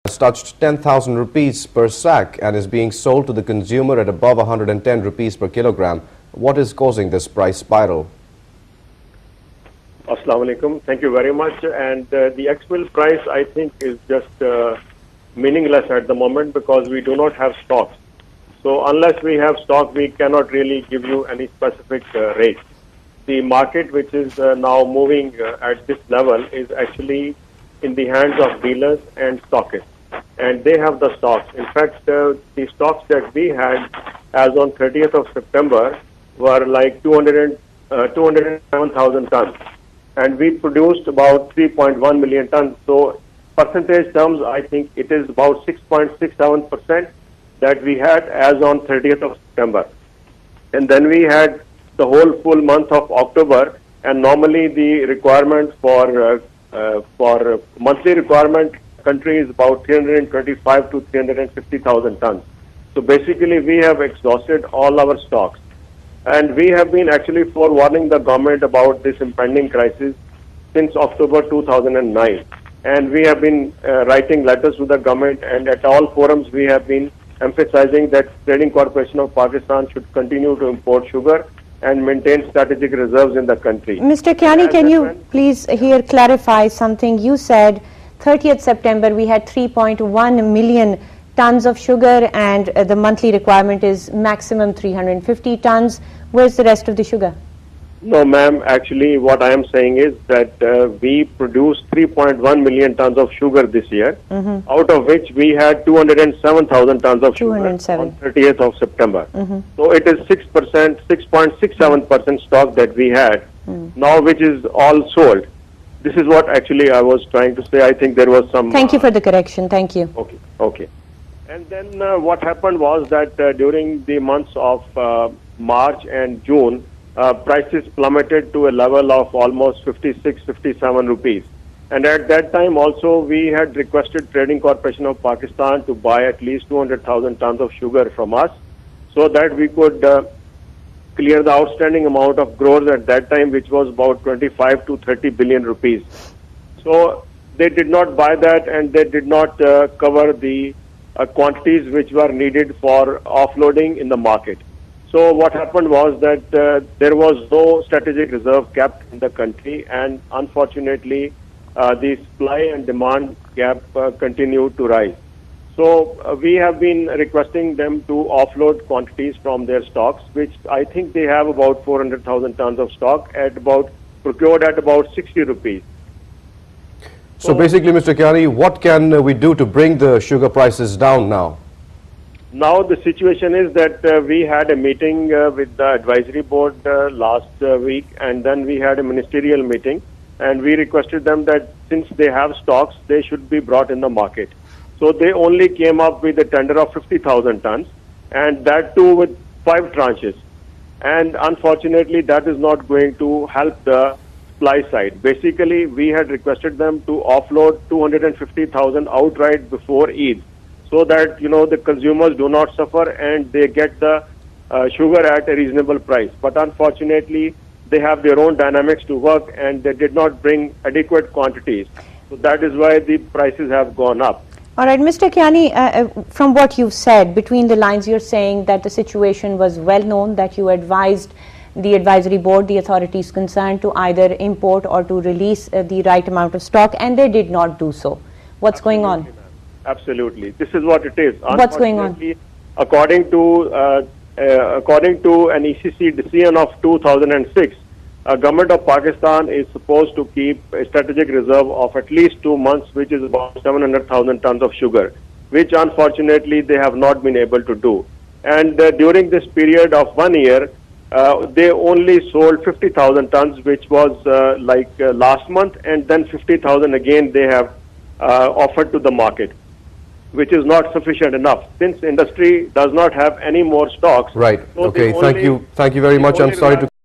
has touched 10,000 rupees per sack and is being sold to the consumer at above 110 rupees per kilogram. What is causing this price spiral? Assalamu alaikum. Thank you very much. And the ex-mill price, I think, is just meaningless at the moment because we do not have stocks. So unless we have stock, we cannot really give you any specific rate. The market, which is now moving at this level, is actually in the hands of dealers and stockists, and they have the stocks. In fact, the stocks that we had as on 30th of September were like 207,000 tons, and we produced about 3.1 million tons. So percentage terms, I think it is about 6.67% that we had as on 30th of September. And then we had the whole full month of October, and normally the requirement for monthly requirement country is about 325 to 350,000 tons. So basically we have exhausted all our stocks, and we have been actually forewarning the government about this impending crisis since October 2009, and we have been writing letters to the government, and at all forums we have been emphasizing that Trading Corporation of Pakistan should continue to import sugar and maintain strategic reserves in the country. Mr. Kayani, can you please here clarify something? You said 30th September we had 3.1 million tons of sugar, and the monthly requirement is maximum 350 tons. Where's the rest of the sugar? No, ma'am. Actually, what I am saying is that we produced 3.1 million tons of sugar this year, out of which we had 207,000 tons of sugar on 30th of September. So it is 6%, 6.67% stock that we had now, which is all sold. This is what actually I was trying to say. I think there was some... Thank you for the correction. Thank you. Okay. Okay. And then what happened was that during the months of March and June, prices plummeted to a level of almost 56, 57 rupees. And at that time also we had requested Trading Corporation of Pakistan to buy at least 200,000 tons of sugar from us so that we could clear the outstanding amount of growers at that time, which was about 25 to 30 billion rupees. So they did not buy that, and they did not cover the quantities which were needed for offloading in the market. So what happened was that there was no strategic reserve kept in the country, and unfortunately the supply and demand gap continued to rise. So we have been requesting them to offload quantities from their stocks, which I think they have about 400,000 tons of stock procured at about 60 rupees. So basically, Mr. Kayani, what can we do to bring the sugar prices down now? Now the situation is that we had a meeting with the advisory board last week, and then we had a ministerial meeting, and we requested them that since they have stocks, they should be brought in the market. So they only came up with a tender of 50,000 tons, and that too with 5 tranches. And unfortunately, that is not going to help the supply side. Basically, we had requested them to offload 250,000 outright before Eid, so that, you know, the consumers do not suffer and they get the sugar at a reasonable price. But unfortunately, they have their own dynamics to work, and they did not bring adequate quantities. So that is why the prices have gone up. All right, Mr. Kayani, from what you've said, between the lines, you're saying that the situation was well known, that you advised the advisory board, the authorities concerned, to either import or to release the right amount of stock, and they did not do so. What's going on? Absolutely. This is what it is. What's going on? According to an ECC decision of 2006, Government of Pakistan is supposed to keep a strategic reserve of at least 2 months, which is about 700,000 tons of sugar, which unfortunately they have not been able to do. And during this period of 1 year, they only sold 50,000 tons, which was last month, and then 50,000 again they have offered to the market, which is not sufficient enough since industry does not have any more stocks. Right. So okay. Thank you. Thank you very much. I'm sorry to